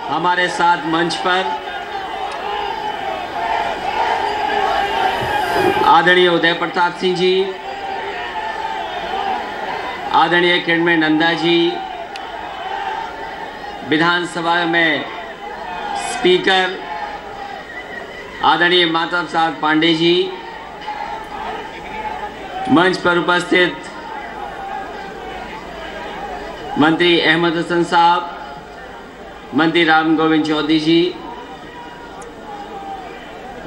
हमारे साथ मंच पर आदरणीय उदय प्रताप सिंह जी, आदरणीय किरणमय नंदा जी, विधानसभा में स्पीकर आदरणीय माता साहब पांडे जी, मंच पर उपस्थित मंत्री अहमद हसन साहब, मंत्री राम गोविंद चौधरी जी,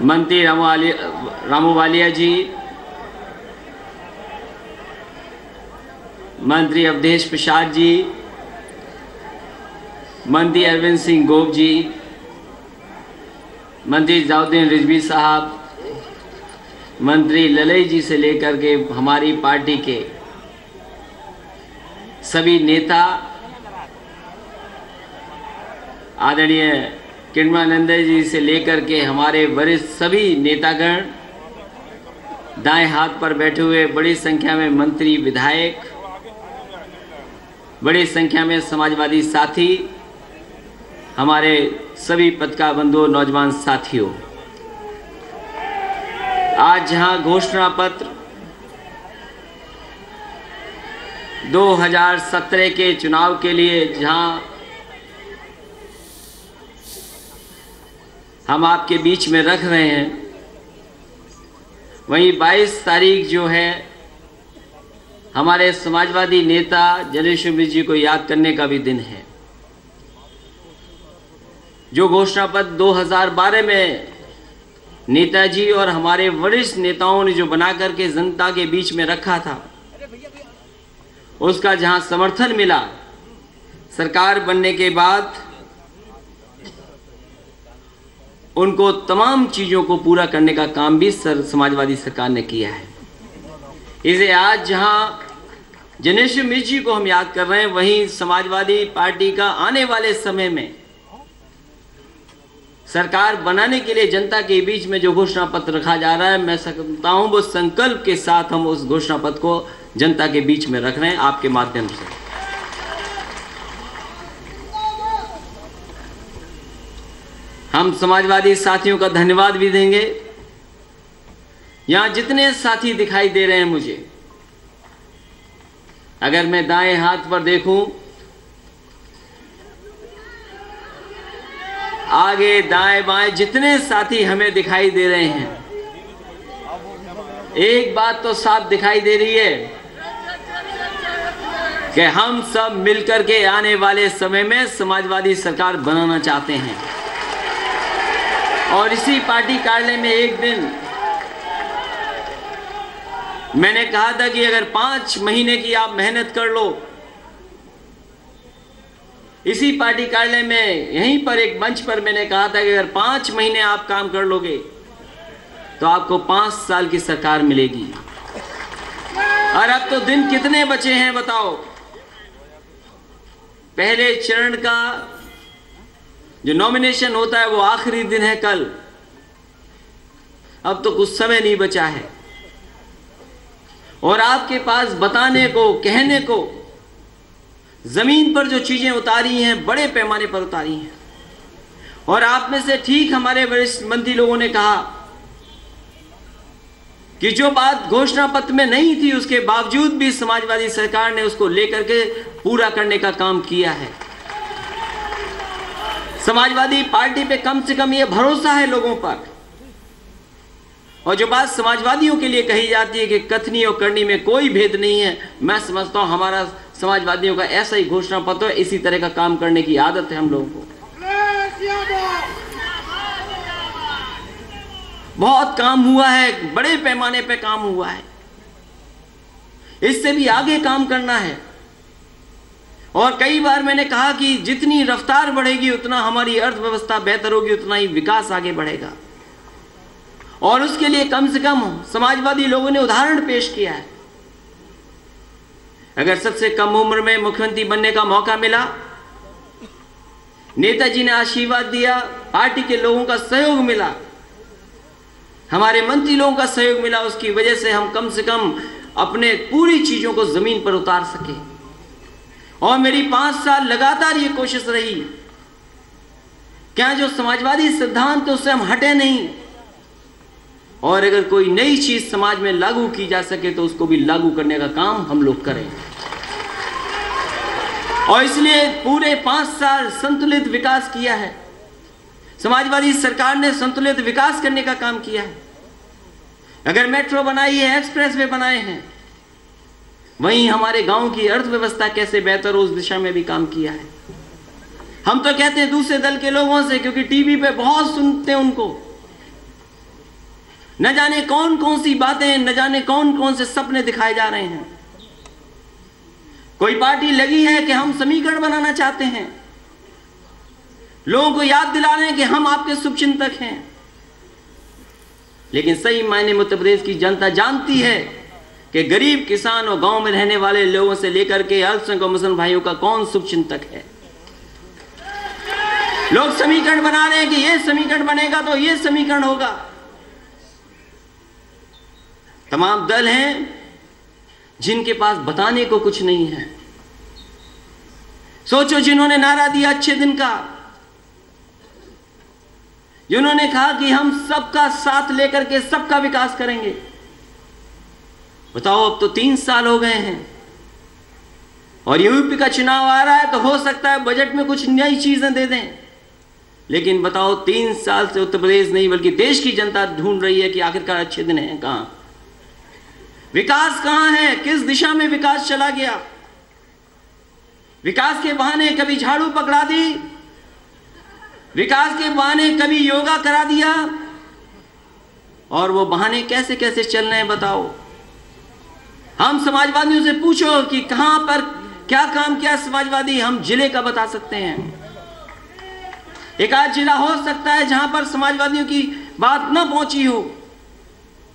मंत्री रामू वालिया जी, मंत्री अवधेश प्रसाद जी, मंत्री अरविंद सिंह गोप जी, मंत्री जाउद्दीन रिजवी साहब, मंत्री ललई जी से लेकर के हमारी पार्टी के सभी नेता, आदरणीय किरणमानंद जी से लेकर के हमारे वरिष्ठ सभी नेतागण, दाएं हाथ पर बैठे हुए बड़ी संख्या में मंत्री, विधायक, बड़ी संख्या में समाजवादी साथी, हमारे सभी पत्रकार बंधुओं, नौजवान साथियों, आज जहां घोषणा पत्र 2017 के चुनाव के लिए जहां हम आपके बीच में रख रहे हैं, वहीं 22 तारीख जो है हमारे समाजवादी नेता जनेश्वर मिश्र जी को याद करने का भी दिन है। जो घोषणा पत्र 2012 में नेताजी और हमारे वरिष्ठ नेताओं ने जो बना करके जनता के बीच में रखा था, उसका जहां समर्थन मिला, सरकार बनने के बाद उनको तमाम चीजों को पूरा करने का काम भी समाजवादी सरकार ने किया है। इसे आज जहां जनेश्वर मिश्र जी को हम याद कर रहे हैं, वहीं समाजवादी पार्टी का आने वाले समय में सरकार बनाने के लिए जनता के बीच में जो घोषणा पत्र रखा जा रहा है, मैं समझता हूं वो संकल्प के साथ हम उस घोषणा पत्र को जनता के बीच में रख रहे हैं आपके माध्यम से। हम समाजवादी साथियों का धन्यवाद भी देंगे। यहां जितने साथी दिखाई दे रहे हैं मुझे, अगर मैं दाएं हाथ पर देखूं, आगे दाएं बाएं जितने साथी हमें दिखाई दे रहे हैं, एक बात तो साफ दिखाई दे रही है कि हम सब मिलकर के आने वाले समय में समाजवादी सरकार बनाना चाहते हैं। और इसी पार्टी कार्यालय में एक दिन मैंने कहा था कि अगर 5 महीने की आप मेहनत कर लो, इसी पार्टी कार्यालय में यहीं पर एक मंच पर मैंने कहा था कि अगर 5 महीने आप काम कर लोगे तो आपको 5 साल की सरकार मिलेगी। और अब तो दिन कितने बचे हैं बताओ। पहले चरण का जो नॉमिनेशन होता है वो आखिरी दिन है कल। अब तो कुछ समय नहीं बचा है और आपके पास बताने को, कहने को, जमीन पर जो चीजें उतारी हैं बड़े पैमाने पर उतारी हैं। और आप में से ठीक हमारे वरिष्ठ मंत्री लोगों ने कहा कि जो बात घोषणा पत्र में नहीं थी उसके बावजूद भी समाजवादी सरकार ने उसको लेकर के पूरा करने का काम किया है। समाजवादी पार्टी पे कम से कम ये भरोसा है लोगों पर। और जो बात समाजवादियों के लिए कही जाती है कि कथनी और करनी में कोई भेद नहीं है, मैं समझता हूं हमारा समाजवादियों का ऐसा ही घोषणा पत्र है। इसी तरह का काम करने की आदत है हम लोगों को। बहुत काम हुआ है, बड़े पैमाने पे काम हुआ है, इससे भी आगे काम करना है। और कई बार मैंने कहा कि जितनी रफ्तार बढ़ेगी उतना हमारी अर्थव्यवस्था बेहतर होगी, उतना ही विकास आगे बढ़ेगा। और उसके लिए कम से कम समाजवादी लोगों ने उदाहरण पेश किया है। अगर सबसे कम उम्र में मुख्यमंत्री बनने का मौका मिला, नेताजी ने आशीर्वाद दिया, पार्टी के लोगों का सहयोग मिला, हमारे मंत्री लोगों का सहयोग मिला, उसकी वजह से हम कम से कम अपने पूरी चीजों को जमीन पर उतार सके। और मेरी 5 साल लगातार ये कोशिश रही क्या जो समाजवादी सिद्धांत है उससे हम हटे नहीं, और अगर कोई नई चीज समाज में लागू की जा सके तो उसको भी लागू करने का काम हम लोग करें। और इसलिए पूरे 5 साल संतुलित विकास किया है। समाजवादी सरकार ने संतुलित विकास करने का काम किया है। अगर मेट्रो बनाई है, एक्सप्रेस वे बनाए हैं, वहीं हमारे गांव की अर्थव्यवस्था कैसे बेहतर हो उस दिशा में भी काम किया है। हम तो कहते हैं दूसरे दल के लोगों से, क्योंकि टीवी पे बहुत सुनते हैं उनको, न जाने कौन कौन सी बातें, न जाने कौन कौन से सपने दिखाए जा रहे हैं। कोई पार्टी लगी है कि हम समीकरण बनाना चाहते हैं, लोगों को याद दिला रहे हैं कि हम आपके शुभचिंतक हैं। लेकिन सही मायने में उत्तर प्रदेश की जनता जानती है कि गरीब किसान और गांव में रहने वाले लोगों से लेकर के अल्पसंख्यक और मुसलमान भाइयों का कौन शुभचिंतक है। लोग समीकरण बना रहे हैं कि ये समीकरण बनेगा तो ये समीकरण होगा। तमाम दल हैं जिनके पास बताने को कुछ नहीं है। सोचो, जिन्होंने नारा दिया अच्छे दिन का, जिन्होंने कहा कि हम सबका साथ लेकर के सबका विकास करेंगे, बताओ अब तो 3 साल हो गए हैं और यूपी का चुनाव आ रहा है, तो हो सकता है बजट में कुछ नई चीजें दे दें। लेकिन बताओ 3 साल से उत्तर प्रदेश नहीं बल्कि देश की जनता ढूंढ रही है कि आखिरकार अच्छे दिन हैं कहां, विकास कहां है, किस दिशा में विकास चला गया। विकास के बहाने कभी झाड़ू पकड़ा दी, विकास के बहाने कभी योगा करा दिया, और वो बहाने कैसे कैसे चल रहे हैं बताओ। हम समाजवादियों से पूछो कि कहां पर क्या काम किया समाजवादी, हम जिले का बता सकते हैं। एक आध जिला हो सकता है जहां पर समाजवादियों की बात न पहुंची हो,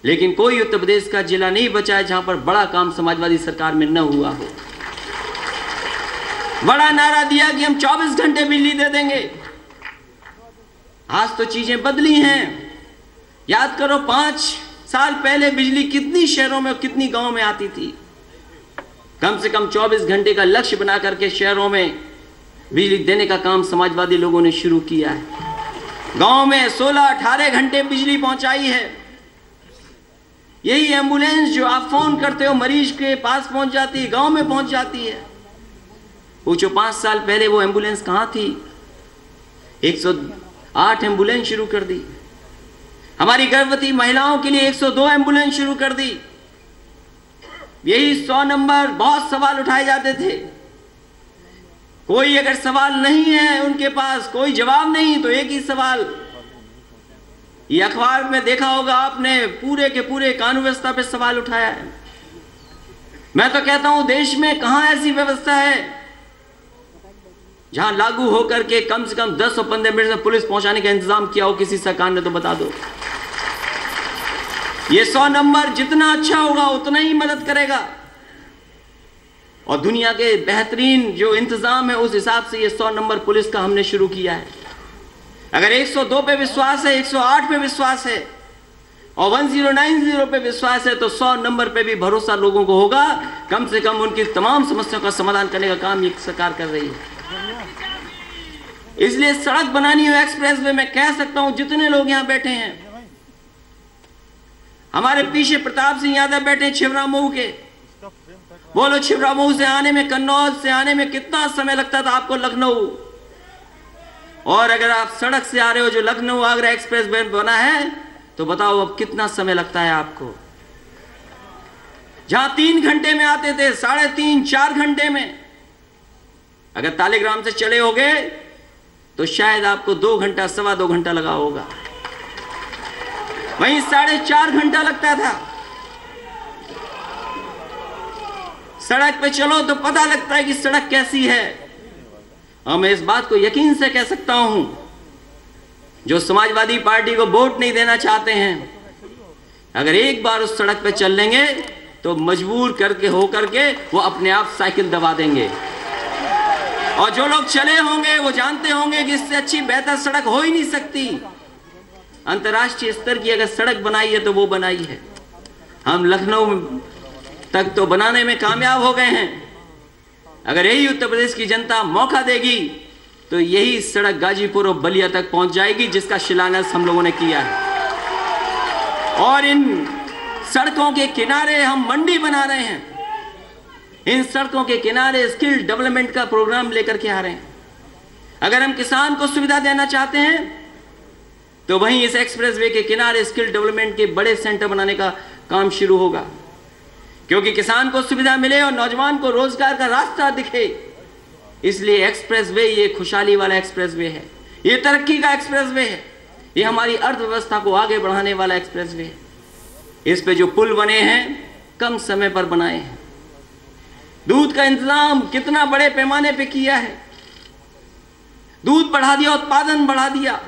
लेकिन कोई उत्तर प्रदेश का जिला नहीं बचा है जहां पर बड़ा काम समाजवादी सरकार में न हुआ हो। बड़ा नारा दिया कि हम 24 घंटे बिजली दे देंगे। आज तो चीजें बदली हैं। याद करो 5 साल पहले बिजली कितनी शहरों में और कितनी गांव में आती थी। कम से कम 24 घंटे का लक्ष्य बना करके शहरों में बिजली देने का काम समाजवादी लोगों ने शुरू किया है। गांव में 16-18 घंटे बिजली पहुंचाई है। यही एम्बुलेंस जो आप फोन करते हो मरीज के पास पहुंच जाती है, गांव में पहुंच जाती है। पूछो 5 साल पहले वो एम्बुलेंस कहां थी। 108 एम्बुलेंस शुरू कर दी। हमारी गर्भवती महिलाओं के लिए 102 एम्बुलेंस शुरू कर दी। यही 100 नंबर, बहुत सवाल उठाए जाते थे। कोई अगर सवाल नहीं है उनके पास, कोई जवाब नहीं, तो एक ही सवाल। ये अखबार में देखा होगा आपने, पूरे के पूरे कानून व्यवस्था पे सवाल उठाया है। मैं तो कहता हूं देश में कहां ऐसी व्यवस्था है जहां लागू होकर के कम से कम 10 और 15 मिनट में पुलिस पहुंचाने का इंतजाम किया हो किसी सरकार ने, तो बता दो। ये 100 नंबर जितना अच्छा होगा उतना ही मदद करेगा, और दुनिया के बेहतरीन जो इंतजाम है उस हिसाब से ये 100 नंबर पुलिस का हमने शुरू किया है। अगर 102 पे विश्वास है, 108 पे विश्वास है और 1090 पे विश्वास है, तो 100 नंबर पे भी भरोसा लोगों को होगा। कम से कम उनकी तमाम समस्याओं का समाधान करने का काम ये सरकार कर रही है। इसलिए सड़क बनानी हो, एक्सप्रेस वे, मैं कह सकता हूं जितने लोग यहां बैठे हैं, हमारे पीछे प्रताप सिंह यादव बैठे छिबरामऊ के, बोलो छिबरामऊ से आने में, कन्नौज से आने में कितना समय लगता था आपको लखनऊ, और अगर आप सड़क से आ रहे हो जो लखनऊ आगरा एक्सप्रेस वे बना है, तो बताओ अब कितना समय लगता है आपको। जहां 3 घंटे में आते थे, 3.5-4 घंटे में अगर तालिग्राम से चले होगे तो शायद आपको 2 घंटा, 2.25 घंटा लगा होगा। वहीं 4.5 घंटा लगता था। सड़क पे चलो तो पता लगता है कि सड़क कैसी है। और मैं इस बात को यकीन से कह सकता हूं, जो समाजवादी पार्टी को वोट नहीं देना चाहते हैं, अगर एक बार उस सड़क पे चल लेंगे तो मजबूर करके होकर के वो अपने आप साइकिल दबा देंगे। और जो लोग चले होंगे वो जानते होंगे कि इससे अच्छी बेहतर सड़क हो ही नहीं सकती। अंतर्राष्ट्रीय स्तर की अगर सड़क बनाई है तो वो बनाई है। हम लखनऊ तक तो बनाने में कामयाब हो गए हैं। अगर यही उत्तर प्रदेश की जनता मौका देगी तो यही सड़क गाजीपुर और बलिया तक पहुंच जाएगी, जिसका शिलान्यास हम लोगों ने किया है। और इन सड़कों के किनारे हम मंडी बना रहे हैं। इन सड़कों के किनारे स्किल डेवलपमेंट का प्रोग्राम लेकर के आ रहे हैं। अगर हम किसान को सुविधा देना चाहते हैं तो वहीं इस एक्सप्रेसवे के किनारे स्किल डेवलपमेंट के बड़े सेंटर बनाने का काम शुरू होगा, क्योंकि किसान को सुविधा मिले और नौजवान को रोजगार का रास्ता दिखे। इसलिए एक्सप्रेसवे ये खुशहाली वाला एक्सप्रेसवे है, ये तरक्की का एक्सप्रेसवे है, ये हमारी अर्थव्यवस्था को आगे बढ़ाने वाला एक्सप्रेसवे है। इस पे जो पुल बने हैं कम समय पर बनाए हैं। दूध का इंतजाम कितना बड़े पैमाने पे किया है, दूध बढ़ा दिया, उत्पादन बढ़ा दिया।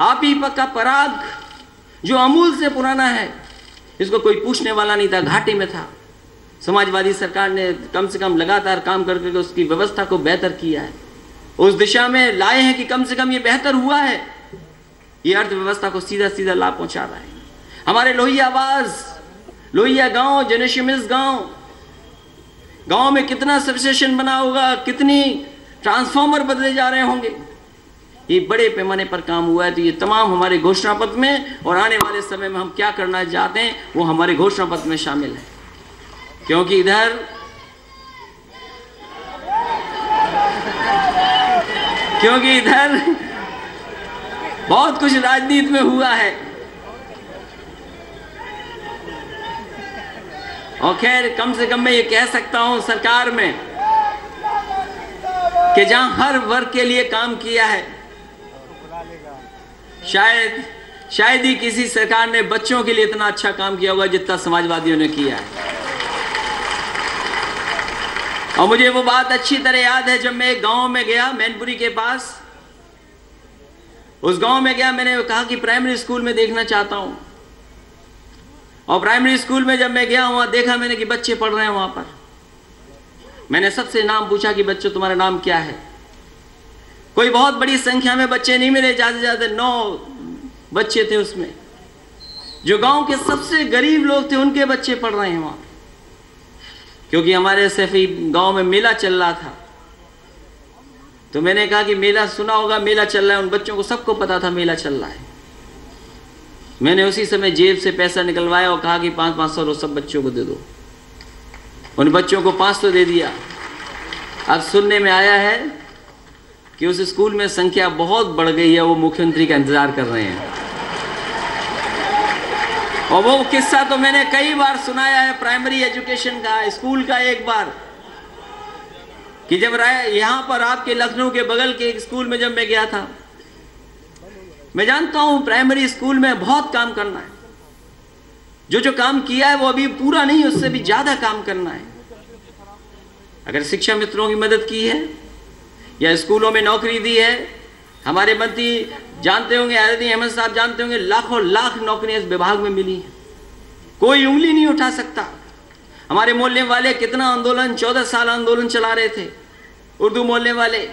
आप ही का पराग जो अमूल से पुराना है, इसको कोई पूछने वाला नहीं था, घाटे में था। समाजवादी सरकार ने कम से कम लगातार काम करके उसकी व्यवस्था को बेहतर किया है, उस दिशा में लाए हैं कि कम से कम ये बेहतर हुआ है। ये अर्थव्यवस्था को सीधा सीधा लाभ पहुंचा रहा है। हमारे लोहिया गांव, जेनेशिमिस गांव में कितना सबस्टेशन बना होगा, कितनी ट्रांसफार्मर बदले जा रहे होंगे। ये बड़े पैमाने पर काम हुआ है। तो ये तमाम हमारे घोषणा पत्र में और आने वाले समय में हम क्या करना चाहते हैं वो हमारे घोषणा पत्र में शामिल है। क्योंकि इधर बहुत कुछ राजनीति में हुआ है। और खैर कम से कम मैं ये कह सकता हूं सरकार में कि जहां हर वर्ग के लिए काम किया है, शायद ही किसी सरकार ने बच्चों के लिए इतना अच्छा काम किया होगा जितना समाजवादियों ने किया है। और मुझे वो बात अच्छी तरह याद है, जब मैं एक गांव में गया मैनपुरी के पास, उस गांव में गया, मैंने कहा कि प्राइमरी स्कूल में देखना चाहता हूं। और प्राइमरी स्कूल में जब मैं गया, वहां देखा मैंने कि बच्चे पढ़ रहे हैं। वहां पर मैंने सबसे नाम पूछा कि बच्चों तुम्हारा नाम क्या है। कोई बहुत बड़ी संख्या में बच्चे नहीं मिले, ज्यादा से ज्यादा 9 बच्चे थे उसमें। जो गांव के सबसे गरीब लोग थे उनके बच्चे पढ़ रहे हैं वहां, क्योंकि हमारे सैफी गांव में मेला चल रहा था। तो मैंने कहा कि मेला सुना होगा, मेला चल रहा है। उन बच्चों को सबको पता था मेला चल रहा है। मैंने उसी समय जेब से पैसा निकलवाया और कहा कि 500 सब बच्चों को दे दो। उन बच्चों को 500 दे दिया। अब सुनने में आया है कि उस स्कूल में संख्या बहुत बढ़ गई है, वो मुख्यमंत्री का इंतजार कर रहे हैं। और वो किस्सा तो मैंने कई बार सुनाया है प्राइमरी एजुकेशन का, स्कूल का। एक बार कि जब यहां पर आपके लखनऊ के बगल के एक स्कूल में जब मैं गया था, मैं जानता हूं प्राइमरी स्कूल में बहुत काम करना है। जो काम किया है वो अभी पूरा नहीं, उससे भी ज्यादा काम करना है। अगर शिक्षा मित्रों की मदद की है या स्कूलों में नौकरी दी है, हमारे मंत्री जानते होंगे, आदित्य अहमद साहब जानते होंगे, लाखों लाख नौकरियां इस विभाग में मिली हैं। कोई उंगली नहीं उठा सकता। हमारे मोहल्ले वाले कितना आंदोलन, 14 साल आंदोलन चला रहे थे, उर्दू मोहल्ले वाले।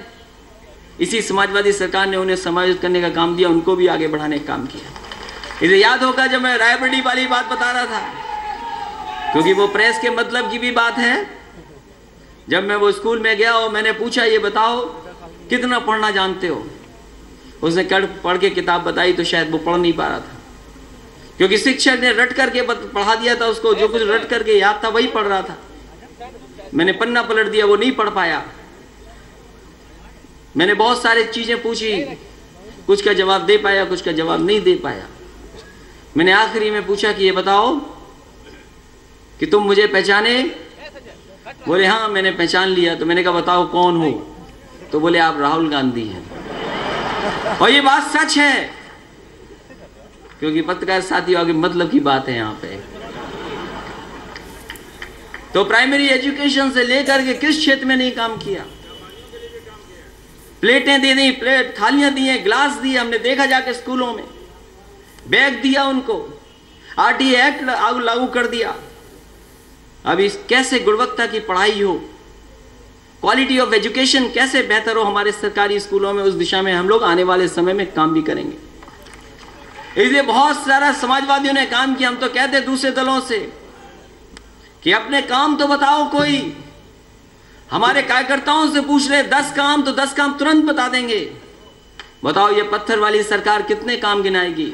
इसी समाजवादी सरकार ने उन्हें समायोजित करने का काम दिया, उनको भी आगे बढ़ाने का काम किया। इसे याद होगा जब मैं रायबरेली वाली बात बता रहा था, क्योंकि वो प्रेस के मतलब की भी बात है। जब मैं वो स्कूल में गया और मैंने पूछा ये बताओ कितना पढ़ना जानते हो, उसने पढ़ के किताब बताई तो शायद वो पढ़ नहीं पा रहा था, क्योंकि शिक्षक ने रट करके पढ़ा दिया था उसको। जो कुछ रट करके याद था वही पढ़ रहा था। मैंने पन्ना पलट दिया, वो नहीं पढ़ पाया। मैंने बहुत सारी चीजें पूछी, कुछ का जवाब दे पाया, कुछ का जवाब नहीं दे पाया। मैंने आखिरी में पूछा कि ये बताओ कि तुम मुझे पहचाने? बोले हाँ मैंने पहचान लिया। तो मैंने कहा बताओ कौन हो? तो बोले आप राहुल गांधी हैं। और ये बात सच है, क्योंकि पत्रकार साथियों आगे मतलब की बात है यहाँ पे। तो प्राइमरी एजुकेशन से लेकर के किस क्षेत्र में नहीं काम किया। प्लेटें दे दी, प्लेट थालियां दी हैं, ग्लास दिए, हमने देखा जाके स्कूलों में। बैग दिया उनको, आरटीए एक्ट लागू कर दिया। अब इस कैसे गुणवत्ता की पढ़ाई हो, क्वालिटी ऑफ एजुकेशन कैसे बेहतर हो हमारे सरकारी स्कूलों में, उस दिशा में हम लोग आने वाले समय में काम भी करेंगे। इसलिए बहुत सारा समाजवादियों ने काम किया। हम तो कहते दूसरे दलों से कि अपने काम तो बताओ कोई, हमारे कार्यकर्ताओं से पूछ रहे 10 काम, तो 10 काम तुरंत बता देंगे। बताओ ये पत्थर वाली सरकार कितने काम गिनाएगी?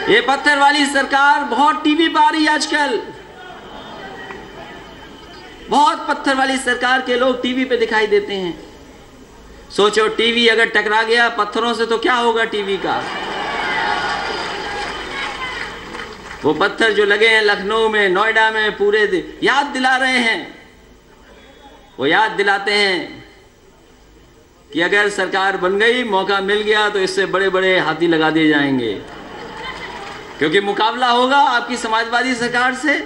ये पत्थर वाली सरकार बहुत टीवी पर आ रही है आजकल, बहुत पत्थर वाली सरकार के लोग टीवी पे दिखाई देते हैं। सोचो टीवी अगर टकरा गया पत्थरों से तो क्या होगा टीवी का? वो पत्थर जो लगे हैं लखनऊ में, नोएडा में, पूरे याद दिला रहे हैं। वो याद दिलाते हैं कि अगर सरकार बन गई, मौका मिल गया तो इससे बड़े बड़े हाथी लगा दिए जाएंगे, क्योंकि मुकाबला होगा आपकी समाजवादी सरकार से।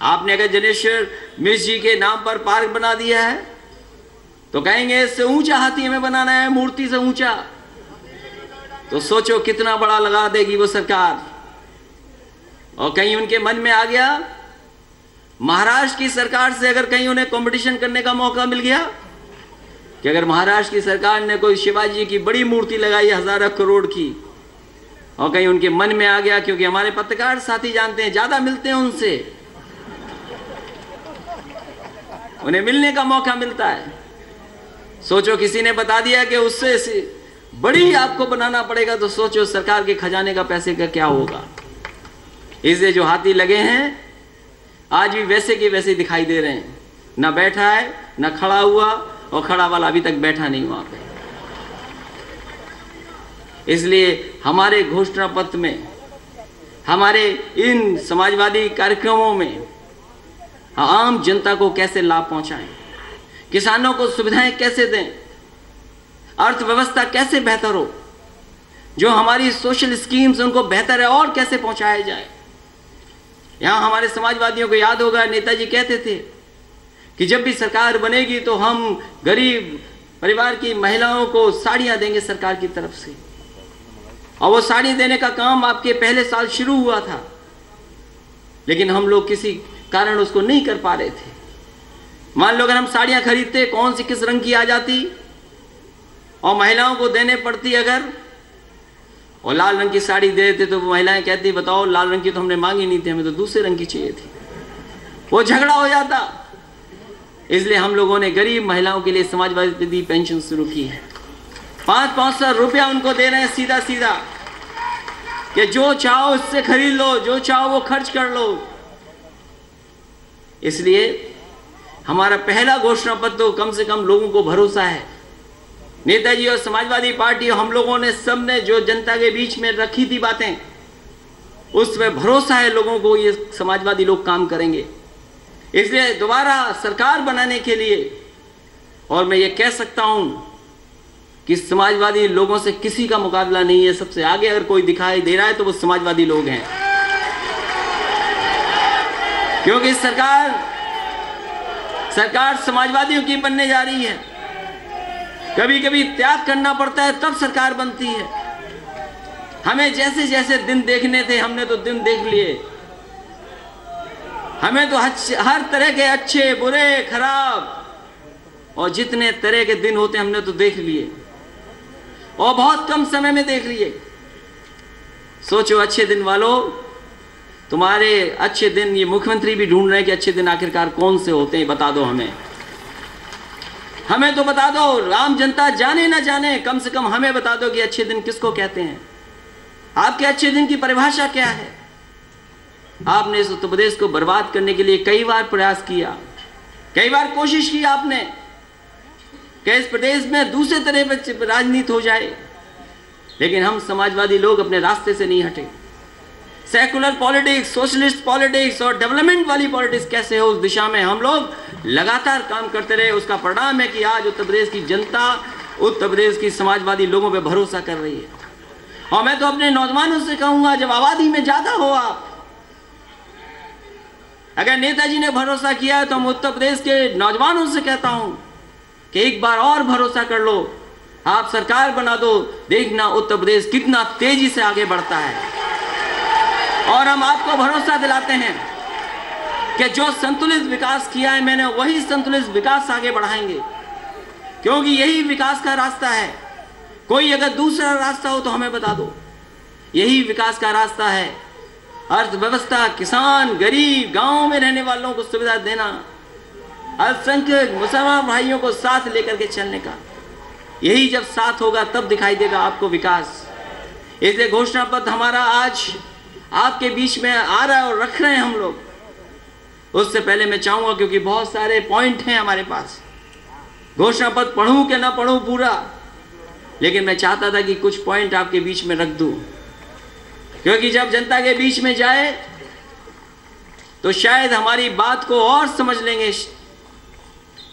आपने अगर जनेश्वर मिश्र जी के नाम पर पार्क बना दिया है तो कहेंगे इससे ऊंचा हाथी हमें बनाना है, मूर्ति से ऊंचा। तो सोचो कितना बड़ा लगा देगी वो सरकार। और कहीं उनके मन में आ गया महाराष्ट्र की सरकार से अगर कहीं उन्हें कंपटीशन करने का मौका मिल गया कि अगर महाराष्ट्र की सरकार ने कोई शिवाजी की बड़ी मूर्ति लगाई 1000 करोड़ की, और कहीं उनके मन में आ गया, क्योंकि हमारे पत्रकार साथी जानते हैं ज्यादा मिलते हैं उनसे, उन्हें मिलने का मौका मिलता है। सोचो किसी ने बता दिया कि उससे बड़ी आपको बनाना पड़ेगा, तो सोचो सरकार के खजाने का पैसे का क्या होगा। इसलिए जो हाथी लगे हैं आज भी वैसे के वैसे दिखाई दे रहे हैं, ना बैठा है ना खड़ा हुआ, और खड़ा वाला अभी तक बैठा नहीं वहां पे। इसलिए हमारे घोषणा पत्र में, हमारे इन समाजवादी कार्यक्रमों में आम जनता को कैसे लाभ पहुंचाएं, किसानों को सुविधाएं कैसे दें, अर्थव्यवस्था कैसे बेहतर हो, जो हमारी सोशल स्कीम्स उनको बेहतर है और कैसे पहुंचाया जाए। यहां हमारे समाजवादियों को याद होगा नेताजी कहते थे कि जब भी सरकार बनेगी तो हम गरीब परिवार की महिलाओं को साड़ियां देंगे सरकार की तरफ से। और वो साड़ी देने का काम आपके पहले साल शुरू हुआ था, लेकिन हम लोग किसी कारण उसको नहीं कर पा रहे थे। मान लो अगर हम साड़ियां खरीदते, कौन सी किस रंग की आ जाती और महिलाओं को देने पड़ती अगर, और लाल रंग की साड़ी दे देते तो महिलाएं कहती बताओ लाल रंग की तो हमने मांगी नहीं थी, हमें तो दूसरे रंग की चाहिए थी। वो झगड़ा हो जाता। इसलिए हम लोगों ने गरीब महिलाओं के लिए समाजवादी पेंशन शुरू की है। 500 रुपया उनको दे रहे हैं सीधा सीधा, कि जो चाहो उससे खरीद लो, जो चाहो वो खर्च कर लो। इसलिए हमारा पहला घोषणा पत्र तो कम से कम लोगों को भरोसा है। नेताजी और समाजवादी पार्टी हम लोगों ने सबने जो जनता के बीच में रखी थी बातें, उसमें भरोसा है लोगों को, ये समाजवादी लोग काम करेंगे। इसलिए दोबारा सरकार बनाने के लिए, और मैं ये कह सकता हूं कि समाजवादी लोगों से किसी का मुकाबला नहीं है। सबसे आगे अगर कोई दिखाई दे रहा है तो वो समाजवादी लोग हैं, क्योंकि सरकार समाजवादियों की बनने जा रही है। कभी कभी त्याग करना पड़ता है तब सरकार बनती है। हमें जैसे जैसे दिन देखने थे हमने तो दिन देख लिए। हमें तो हर तरह के अच्छे बुरे खराब और जितने तरह के दिन होते हमने तो देख लिए, और बहुत कम समय में देख लिए। सोचो अच्छे दिन वालों, तुम्हारे अच्छे दिन, ये मुख्यमंत्री भी ढूंढ रहे हैं कि अच्छे दिन आखिरकार कौन से होते हैं, बता दो हमें तो बता दो। आम जनता जाने ना जाने, कम से कम हमें बता दो कि अच्छे दिन किसको कहते हैं। आपके अच्छे दिन की परिभाषा क्या है? आपने इस उत्तर प्रदेश को बर्बाद करने के लिए कई बार प्रयास किया, कई बार कोशिश की आपने कि इस प्रदेश में दूसरे तरह पर राजनीति हो जाए, लेकिन हम समाजवादी लोग अपने रास्ते से नहीं हटे। सेकुलर पॉलिटिक्स, सोशलिस्ट पॉलिटिक्स और डेवलपमेंट वाली पॉलिटिक्स कैसे हो, उस दिशा में हम लोग लगातार काम करते रहे। उसका परिणाम है कि आज उत्तर प्रदेश की जनता, उत्तर प्रदेश की समाजवादी लोगों पे भरोसा कर रही है। और मैं तो अपने नौजवानों से कहूंगा, जब आबादी में ज्यादा हो आप, अगर नेताजी ने भरोसा किया है तो हम उत्तर प्रदेश के नौजवानों से कहता हूं कि एक बार और भरोसा कर लो, आप सरकार बना दो, देखना उत्तर प्रदेश कितना तेजी से आगे बढ़ता है। और हम आपको भरोसा दिलाते हैं कि जो संतुलित विकास किया है मैंने, वही संतुलित विकास आगे बढ़ाएंगे, क्योंकि यही विकास का रास्ता है। कोई अगर दूसरा रास्ता हो तो हमें बता दो, यही विकास का रास्ता है। अर्थव्यवस्था, किसान, गरीब, गांव में रहने वालों को सुविधा देना, अल्पसंख्यक मुसलमान भाइयों को साथ लेकर के चलने का। यही जब साथ होगा तब दिखाई देगा आपको विकास। इसलिए घोषणा पत्र हमारा आज आपके बीच में आ रहा है और रख रहे हैं हम लोग। उससे पहले मैं चाहूंगा, क्योंकि बहुत सारे पॉइंट हैं हमारे पास, घोषणा पत्र पढ़ूं कि ना पढ़ूं पूरा, लेकिन मैं चाहता था कि कुछ पॉइंट आपके बीच में रख दूं, क्योंकि जब जनता के बीच में जाए तो शायद हमारी बात को और समझ लेंगे।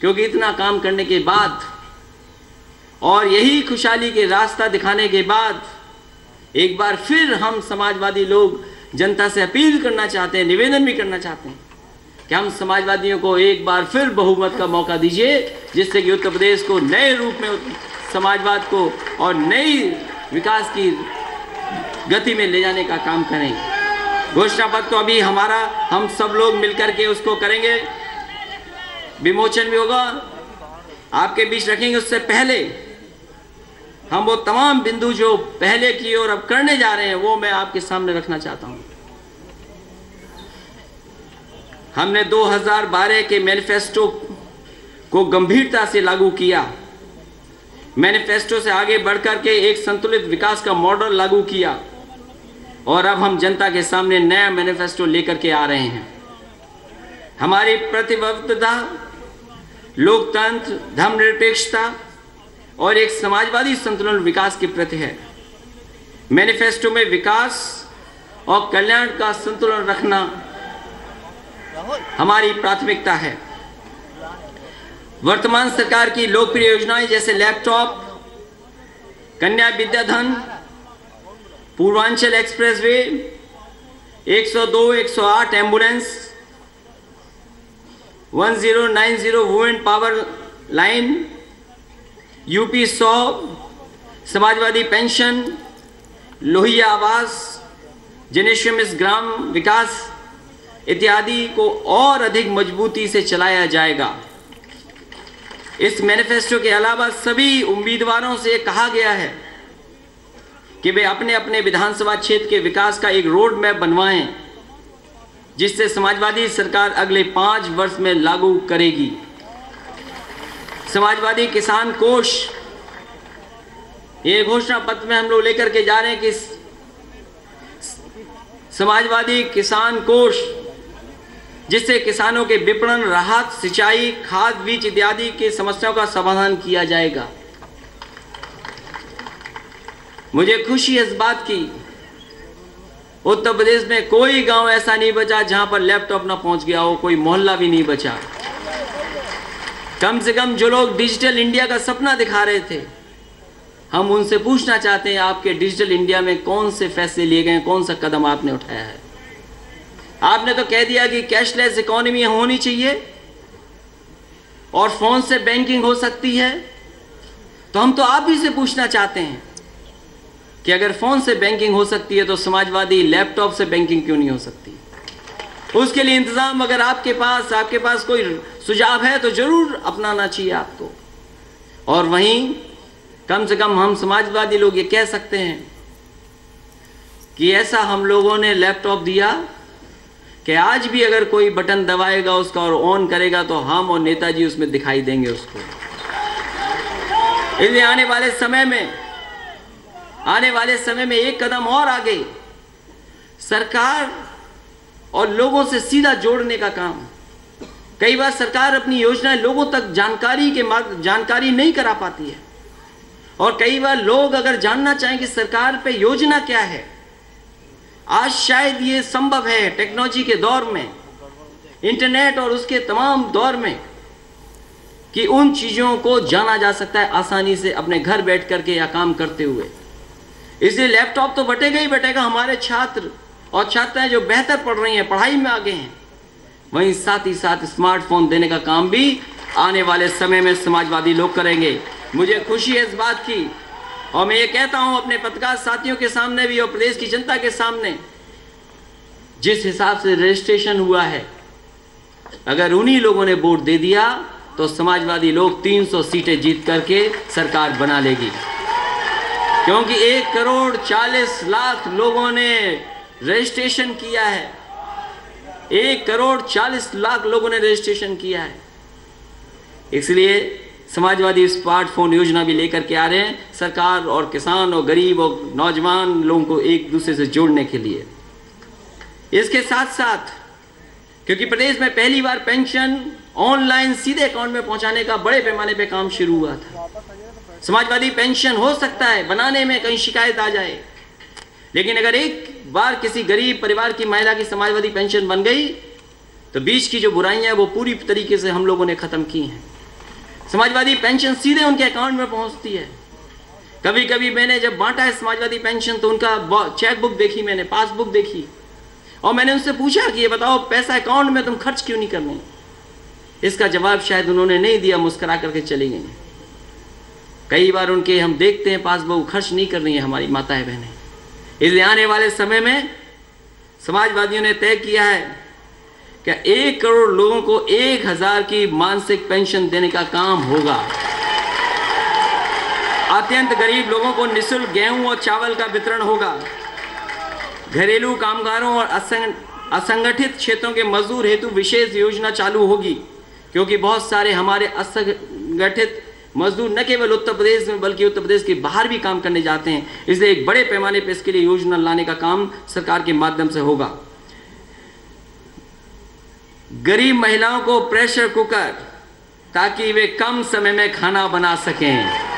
क्योंकि इतना काम करने के बाद और यही खुशहाली के रास्ता दिखाने के बाद एक बार फिर हम समाजवादी लोग जनता से अपील करना चाहते हैं, निवेदन भी करना चाहते हैं कि हम समाजवादियों को एक बार फिर बहुमत का मौका दीजिए, जिससे कि उत्तर प्रदेश को नए रूप में समाजवाद को और नई विकास की गति में ले जाने का काम करें। घोषणा पत्र तो अभी हमारा हम सब लोग मिलकर के उसको करेंगे, विमोचन भी होगा, आपके बीच रखेंगे। उससे पहले हम वो तमाम बिंदु जो पहले किए और अब करने जा रहे हैं वो मैं आपके सामने रखना चाहता हूं। हमने 2012 के मैनिफेस्टो को गंभीरता से लागू किया। मैनिफेस्टो से आगे बढ़कर के एक संतुलित विकास का मॉडल लागू किया और अब हम जनता के सामने नया मैनिफेस्टो लेकर के आ रहे हैं। हमारी प्रतिबद्धता लोकतंत्र, धर्मनिरपेक्षता और एक समाजवादी संतुलन विकास के प्रति है। मैनिफेस्टो में विकास और कल्याण का संतुलन रखना हमारी प्राथमिकता है। वर्तमान सरकार की लोकप्रिय योजनाएं जैसे laptop, Kanya Vidyadhan, Purvanchal expressway, 102, 108 ambulance, 1090 women power line, UP 100, Samajwadi pension, Lohia Awas, जेनेशियमिस ग्राम विकास इत्यादि को और अधिक मजबूती से चलाया जाएगा। इस मैनिफेस्टो के अलावा सभी उम्मीदवारों से कहा गया है कि वे अपने अपने विधानसभा क्षेत्र के विकास का एक रोड मैप बनवाएं, जिससे समाजवादी सरकार अगले 5 वर्ष में लागू करेगी। समाजवादी किसान कोष, ये घोषणा पत्र में हम लोग लेकर के जा रहे हैं कि समाजवादी किसान कोष, जिससे किसानों के विपणन, राहत, सिंचाई, खाद, बीज इत्यादि की समस्याओं का समाधान किया जाएगा। मुझे खुशी इस बात की, उत्तर प्रदेश में कोई गांव ऐसा नहीं बचा जहां पर लैपटॉप ना पहुंच गया हो, कोई मोहल्ला भी नहीं बचा। कम से कम जो लोग डिजिटल इंडिया का सपना दिखा रहे थे, हम उनसे पूछना चाहते हैं आपके डिजिटल इंडिया में कौन से फैसले लिए गए, कौन सा कदम आपने उठाया है। आपने तो कह दिया कि कैशलेस इकोनॉमी होनी चाहिए और फोन से बैंकिंग हो सकती है, तो हम तो आप ही से पूछना चाहते हैं कि अगर फोन से बैंकिंग हो सकती है तो समाजवादी लैपटॉप से बैंकिंग क्यों नहीं हो सकती। उसके लिए इंतजाम अगर आपके पास कोई सुझाव है तो जरूर अपनाना चाहिए आपको। और वहीं कम से कम हम समाजवादी लोग ये कह सकते हैं कि ऐसा हम लोगों ने लैपटॉप दिया कि आज भी अगर कोई बटन दबाएगा उसका और ऑन करेगा तो हम और नेताजी उसमें दिखाई देंगे उसको। इसलिए आने वाले समय में एक कदम और आगे सरकार और लोगों से सीधा जोड़ने का काम। कई बार सरकार अपनी योजनाएं लोगों तक जानकारी नहीं करा पाती है, और कई बार लोग अगर जानना चाहें कि सरकार पे योजना क्या है, आज शायद ये संभव है टेक्नोलॉजी के दौर में, इंटरनेट और उसके तमाम दौर में, कि उन चीज़ों को जाना जा सकता है आसानी से अपने घर बैठ करके या काम करते हुए। इसलिए लैपटॉप तो बटेगा ही बटेगा। हमारे छात्र और छात्राएं जो बेहतर पढ़ रही हैं, पढ़ाई में आगे हैं, वहीं साथ ही साथ स्मार्टफोन देने का काम भी आने वाले समय में समाजवादी लोग करेंगे। मुझे खुशी है इस बात की, और मैं ये कहता हूं अपने पत्रकार साथियों के सामने भी और प्रदेश की जनता के सामने, जिस हिसाब से रजिस्ट्रेशन हुआ है, अगर उन्हीं लोगों ने वोट दे दिया तो समाजवादी लोग 300 सीटें जीत करके सरकार बना लेगी। क्योंकि 1,40,00,000 लोगों ने रजिस्ट्रेशन किया है। 1,40,00,000 लोगों ने रजिस्ट्रेशन किया है। इसलिए समाजवादी स्मार्टफोन योजना भी लेकर के आ रहे हैं, सरकार और किसान और गरीब और नौजवान लोगों को एक दूसरे से जोड़ने के लिए। इसके साथ साथ क्योंकि प्रदेश में पहली बार पेंशन ऑनलाइन सीधे अकाउंट में पहुंचाने का बड़े पैमाने पे काम शुरू हुआ था। समाजवादी पेंशन हो सकता है बनाने में कहीं शिकायत आ जाए, लेकिन अगर एक बार किसी गरीब परिवार की महिला की समाजवादी पेंशन बन गई तो बीच की जो बुराइयां वो पूरी तरीके से हम लोगों ने खत्म की हैं। समाजवादी पेंशन सीधे उनके अकाउंट में पहुंचती है। कभी कभी मैंने जब बांटा है समाजवादी पेंशन तो उनका चेकबुक देखी, मैंने पासबुक देखी और मैंने उनसे पूछा कि ये बताओ पैसा अकाउंट में तुम खर्च क्यों नहीं करने। इसका जवाब शायद उन्होंने नहीं दिया, मुस्कुरा करके चली गई। कई बार उनके हम देखते हैं पासबुक खर्च नहीं कर रही है हमारी माताएं बहनें। इसलिए आने वाले समय में समाजवादियों ने तय किया है कि 1 करोड़ लोगों को 1000 की मासिक पेंशन देने का काम होगा। अत्यंत गरीब लोगों को निःशुल्क गेहूं और चावल का वितरण होगा। घरेलू कामगारों और असंगठित क्षेत्रों के मजदूर हेतु विशेष योजना चालू होगी, क्योंकि बहुत सारे हमारे असंगठित मजदूर न केवल उत्तर प्रदेश में बल्कि उत्तर प्रदेश के बाहर भी काम करने जाते हैं। इसलिए एक बड़े पैमाने पर इसके लिए योजना लाने का काम सरकार के माध्यम से होगा। गरीब महिलाओं को प्रेशर कुकर ताकि वे कम समय में खाना बना सकें,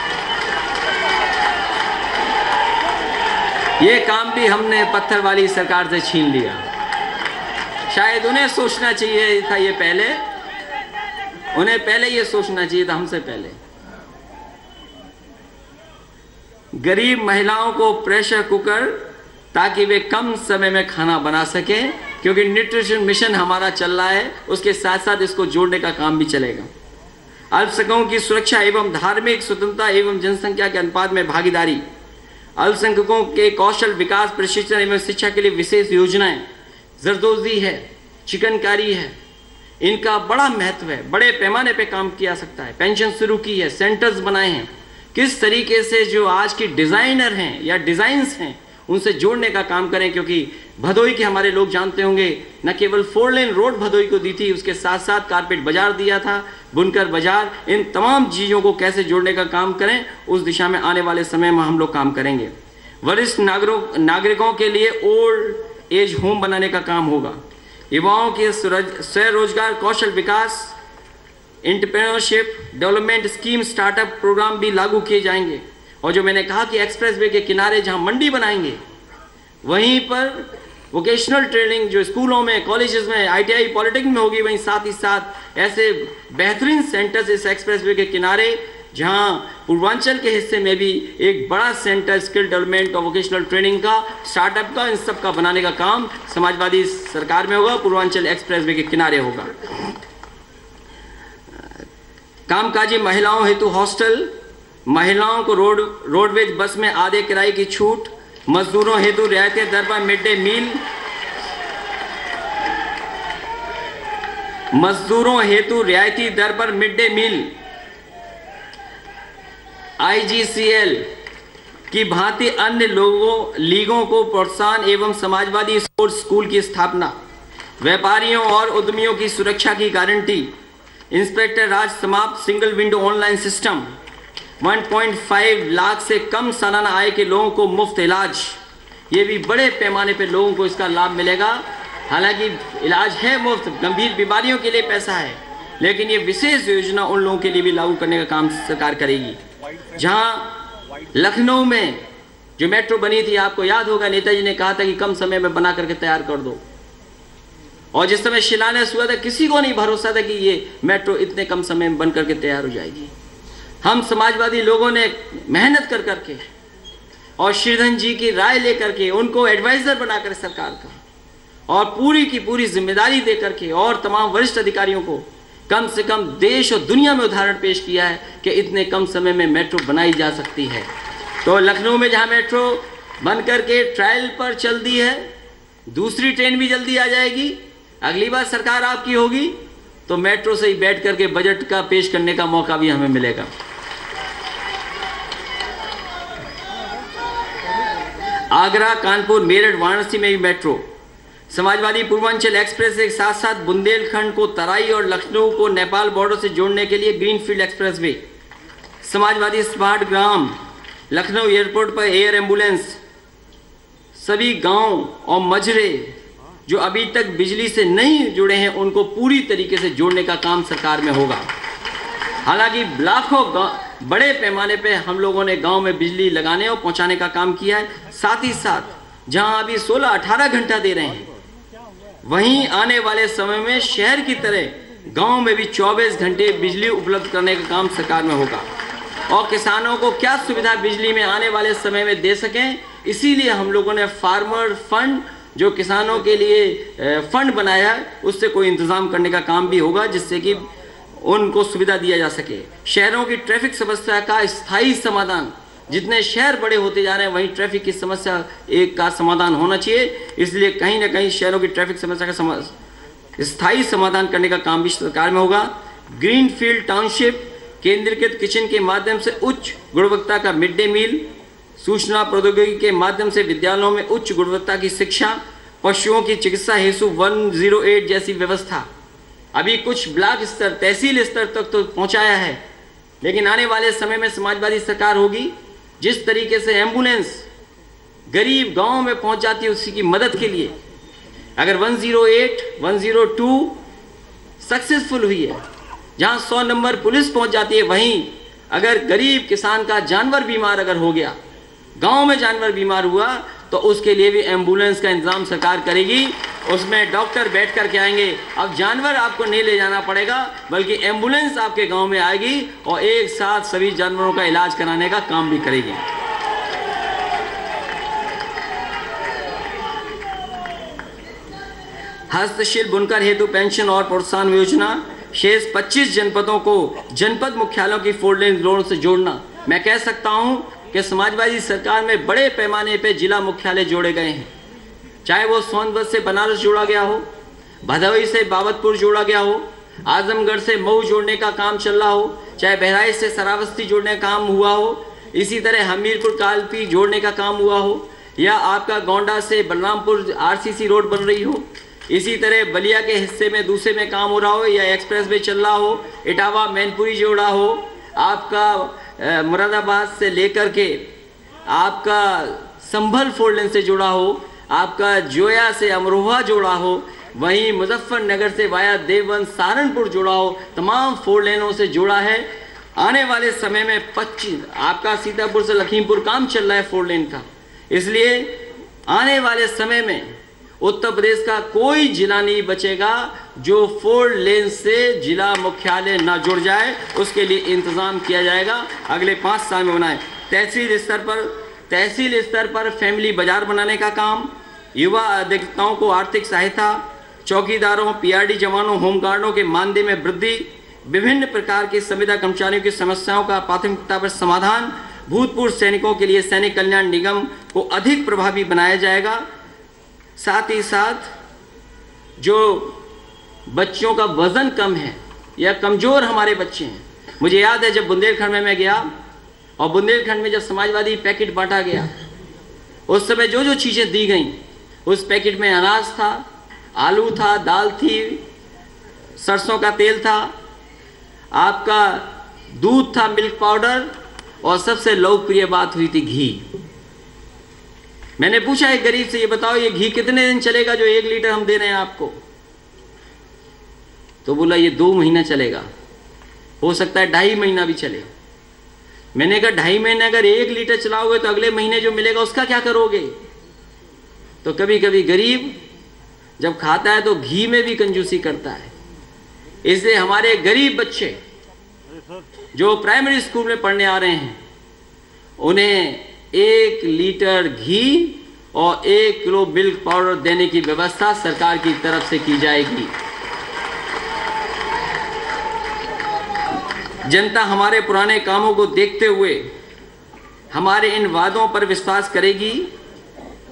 ये काम भी हमने पत्थर वाली सरकार से छीन लिया। शायद उन्हें सोचना चाहिए था ये पहले, उन्हें पहले ये सोचना चाहिए था हमसे पहले। गरीब महिलाओं को प्रेशर कुकर ताकि वे कम समय में खाना बना सकें, क्योंकि न्यूट्रिशन मिशन हमारा चल रहा है, उसके साथ साथ इसको जोड़ने का काम भी चलेगा। अल्पसंख्यकों की सुरक्षा एवं धार्मिक स्वतंत्रता एवं जनसंख्या के अनुपात में भागीदारी, अल्पसंख्यकों के कौशल विकास प्रशिक्षण एवं शिक्षा के लिए विशेष योजनाएं, जरदोजी है, चिकनकारी है, इनका बड़ा महत्व है। बड़े पैमाने पे काम किया सकता है। पेंशन शुरू की है, सेंटर्स बनाए हैं। किस तरीके से जो आज की डिजाइनर हैं या डिजाइन्स हैं उनसे जोड़ने का काम करें, क्योंकि भदोई के हमारे लोग जानते होंगे न केवल 4 लेन रोड भदोई को दी थी, उसके साथ साथ कारपेट बाजार दिया था, बुनकर बाजार। इन तमाम चीज़ों को कैसे जोड़ने का काम करें उस दिशा में आने वाले समय में हम लोग काम करेंगे। वरिष्ठ नागरिकों के लिए ओल्ड एज होम बनाने का काम होगा। युवाओं के स्वरोजगार, कौशल विकास, entrepreneurship development scheme, startup programme भी लागू किए जाएंगे। और जो मैंने कहा कि एक्सप्रेसवे के किनारे जहां मंडी बनाएंगे वहीं पर वोकेशनल ट्रेनिंग जो स्कूलों में, कॉलेजेस में, ITI पॉलिटेक्निक में होगी, वहीं साथ ही साथ ऐसे बेहतरीन सेंटर्स इस एक्सप्रेसवे के किनारे, जहां पूर्वांचल के हिस्से में भी एक बड़ा सेंटर स्किल डेवलपमेंट और वोकेशनल ट्रेनिंग का, स्टार्टअप का, इन सब का बनाने का काम समाजवादी सरकार में होगा, पूर्वांचल एक्सप्रेसवे के किनारे होगा। कामकाजी महिलाओं हेतु हॉस्टल, महिलाओं को रोडवेज बस में आधे किराए की छूट, मजदूरों हेतु रियायती दर पर मिड डे मील, मजदूरों हेतु रियायती दर पर मिड डे मील, IGCL की भांति अन्य लीगों को प्रोत्साहन एवं समाजवादी स्पोर्ट्स स्कूल की स्थापना, व्यापारियों और उद्यमियों की सुरक्षा की गारंटी, इंस्पेक्टर राज समाप्त, single window online system, 1.5 lakh से कम सालाना आय के लोगों को मुफ्त इलाज। ये भी बड़े पैमाने पे लोगों को इसका लाभ मिलेगा। हालांकि इलाज है मुफ्त, गंभीर बीमारियों के लिए पैसा है, लेकिन ये विशेष योजना उन लोगों के लिए भी लागू करने का काम सरकार करेगी। जहां लखनऊ में जो मेट्रो बनी थी, आपको याद होगा नेताजी ने कहा था कि कम समय में बना करके तैयार कर दो, और जिस समय शिलान्यास हुआ था किसी को नहीं भरोसा था कि ये मेट्रो इतने कम समय में बन करके तैयार हो जाएगी। हम समाजवादी लोगों ने मेहनत कर करके और श्रीधर जी की राय लेकर के उनको एडवाइजर बनाकर सरकार का, और पूरी की पूरी जिम्मेदारी दे करके और तमाम वरिष्ठ अधिकारियों को कम से कम देश और दुनिया में उदाहरण पेश किया है कि इतने कम समय में मेट्रो बनाई जा सकती है। तो लखनऊ में जहां मेट्रो बन करके ट्रायल पर चल दी है, दूसरी ट्रेन भी जल्दी आ जाएगी। अगली बार सरकार आपकी होगी तो मेट्रो से ही बैठ करके बजट का पेश करने का मौका भी हमें मिलेगा। आगरा, कानपुर, मेरठ, वाराणसी में भी मेट्रो, समाजवादी पूर्वांचल एक्सप्रेस के साथ साथ बुंदेलखंड को तराई और लखनऊ को नेपाल बॉर्डर से जोड़ने के लिए greenfield expressway. Samajwadi smart ग्राम, लखनऊ एयरपोर्ट पर एयर एम्बुलेंस, सभी गांव और मजरे जो अभी तक बिजली से नहीं जुड़े हैं उनको पूरी तरीके से जोड़ने का काम सरकार में होगा। हालांकि लाखों बड़े पैमाने पे हम लोगों ने गांव में बिजली लगाने और पहुंचाने का काम किया है। साथ ही साथ जहां अभी 16-18 घंटा दे रहे हैं, वहीं आने वाले समय में शहर की तरह गांव में भी 24 घंटे बिजली उपलब्ध करने का काम सरकार में होगा। और किसानों को क्या सुविधा बिजली में आने वाले समय में दे सकें, इसीलिए हम लोगों ने फार्मर फंड जो किसानों के लिए फंड बनाया है, उससे कोई इंतजाम करने का काम भी होगा जिससे कि उनको सुविधा दिया जा सके। शहरों की ट्रैफिक समस्या का स्थायी समाधान, जितने शहर बड़े होते जा रहे हैं वहीं ट्रैफिक की समस्या एक का समाधान होना चाहिए। इसलिए कहीं ना कहीं शहरों की ट्रैफिक समस्या का स्थायी समाधान करने का काम भी सरकार में होगा। ग्रीनफील्ड टाउनशिप, केंद्रीकृत किचन के माध्यम से उच्च गुणवत्ता का मिड डे मील, सूचना प्रौद्योगिकी के माध्यम से विद्यालयों में उच्च गुणवत्ता की शिक्षा, पशुओं की चिकित्सा हेतु 108 जैसी व्यवस्था। अभी कुछ ब्लॉक स्तर, तहसील स्तर तक तो पहुंचाया है, लेकिन आने वाले समय में समाजवादी सरकार होगी। जिस तरीके से एम्बुलेंस गरीब गांव में पहुंच जाती है उसी की मदद के लिए, अगर 108, 102 सक्सेसफुल हुई है, जहां 100 नंबर पुलिस पहुंच जाती है, वहीं अगर गरीब किसान का जानवर बीमार अगर हो गया, गांव में जानवर बीमार हुआ, तो उसके लिए भी एम्बुलेंस का इंतजाम सरकार करेगी। उसमें डॉक्टर बैठ कर के आएंगे। अब जानवर आपको नहीं ले जाना पड़ेगा, बल्कि एम्बुलेंस आपके गांव में आएगी और एक साथ सभी जानवरों का इलाज कराने का काम भी करेगी। हस्तशिल्प बुनकर हेतु पेंशन और प्रोत्साहन योजना, शेष 25 जनपदों को जनपद मुख्यालयों की 4 लेन रोड से जोड़ना। मैं कह सकता हूं कि समाजवादी सरकार में बड़े पैमाने पे जिला मुख्यालय जोड़े गए हैं, चाहे वो सोनभद्र से बनारस जोड़ा गया हो, भदोही से बाबतपुर जोड़ा गया हो, आजमगढ़ से मऊ जोड़ने का काम चल रहा हो, चाहे बहराइच से श्रावस्ती जोड़ने का काम हुआ हो, इसी तरह हमीरपुर कालपी जोड़ने का काम हुआ हो, या आपका गोंडा से बलरामपुर RCC रोड बन रही हो, इसी तरह बलिया के हिस्से में दूसरे में काम हो रहा हो, या एक्सप्रेस वे चल रहा हो, इटावा मैनपुरी जोड़ा हो, आपका मुरादाबाद से लेकर के आपका संभल 4 लेन से जुड़ा हो, आपका जोया से अमरोहा जोड़ा हो, वहीं मुजफ्फरनगर से वाया देवबंद सहारनपुर जोड़ा हो, तमाम 4 लेनों से जोड़ा है। आने वाले समय में 25 आपका सीतापुर से लखीमपुर काम चल रहा है 4 लेन का। इसलिए आने वाले समय में उत्तर प्रदेश का कोई जिला नहीं बचेगा जो 4 लेन से जिला मुख्यालय ना जुड़ जाए, उसके लिए इंतजाम किया जाएगा। अगले 5 साल में बनाए। तहसील स्तर पर फैमिली बाजार बनाने का काम, युवा अधिवक्ताओं को आर्थिक सहायता, चौकीदारों, PRD जवानों, होमगार्डों के मानदेय में वृद्धि, विभिन्न प्रकार की संविदा कर्मचारियों की समस्याओं का प्राथमिकता पर समाधान, भूतपूर्व सैनिकों के लिए सैनिक कल्याण निगम को अधिक प्रभावी बनाया जाएगा। साथ ही साथ जो बच्चों का वजन कम है या कमजोर हमारे बच्चे हैं, मुझे याद है जब बुंदेलखंड में मैं गया और बुंदेलखंड में जब समाजवादी पैकेट बांटा गया, उस समय जो जो चीज़ें दी गई उस पैकेट में अनाज था, आलू था, दाल थी, सरसों का तेल था, आपका दूध था, मिल्क पाउडर, और सबसे लोकप्रिय बात हुई थी घी। मैंने पूछा एक गरीब से, ये बताओ ये घी कितने दिन चलेगा जो 1 लीटर हम दे रहे हैं आपको? तो बोला ये 2 महीना चलेगा, हो सकता है 2.5 महीना भी चले। मैंने कहा 2.5 महीने अगर 1 लीटर चलाओगे तो अगले महीने जो मिलेगा उसका क्या करोगे? तो कभी कभी गरीब जब खाता है तो घी में भी कंजूसी करता है। इसलिए हमारे गरीब बच्चे जो प्राइमरी स्कूल में पढ़ने आ रहे हैं, उन्हें 1 लीटर घी और 1 किलो मिल्क पाउडर देने की व्यवस्था सरकार की तरफ से की जाएगी। जनता हमारे पुराने कामों को देखते हुए हमारे इन वादों पर विश्वास करेगी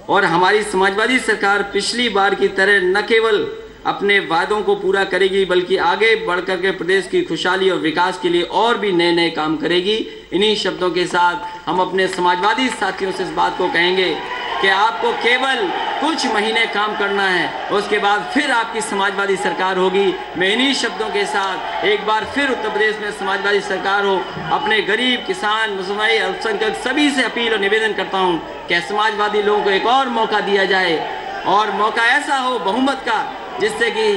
और हमारी समाजवादी सरकार पिछली बार की तरह न केवल अपने वादों को पूरा करेगी बल्कि आगे बढ़कर के प्रदेश की खुशहाली और विकास के लिए और भी नए नए काम करेगी। इन्हीं शब्दों के साथ हम अपने समाजवादी साथियों से इस बात को कहेंगे कि आपको केवल कुछ महीने काम करना है, उसके बाद फिर आपकी समाजवादी सरकार होगी। मैं इन्हीं शब्दों के साथ एक बार फिर उत्तर प्रदेश में समाजवादी सरकार हो, अपने गरीब, किसान, मुसलमान, अल्पसंख्यक सभी से अपील और निवेदन करता हूं कि समाजवादी लोगों को एक और मौका दिया जाए, और मौका ऐसा हो बहुमत का जिससे कि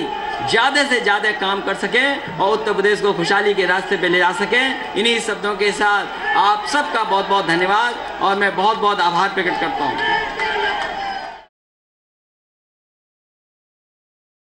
ज़्यादा से ज़्यादा काम कर सकें और उत्तर प्रदेश को खुशहाली के रास्ते पे ले जा सकें। इन्हीं शब्दों के साथ आप सबका बहुत बहुत धन्यवाद और मैं बहुत बहुत आभार प्रकट करता हूँ।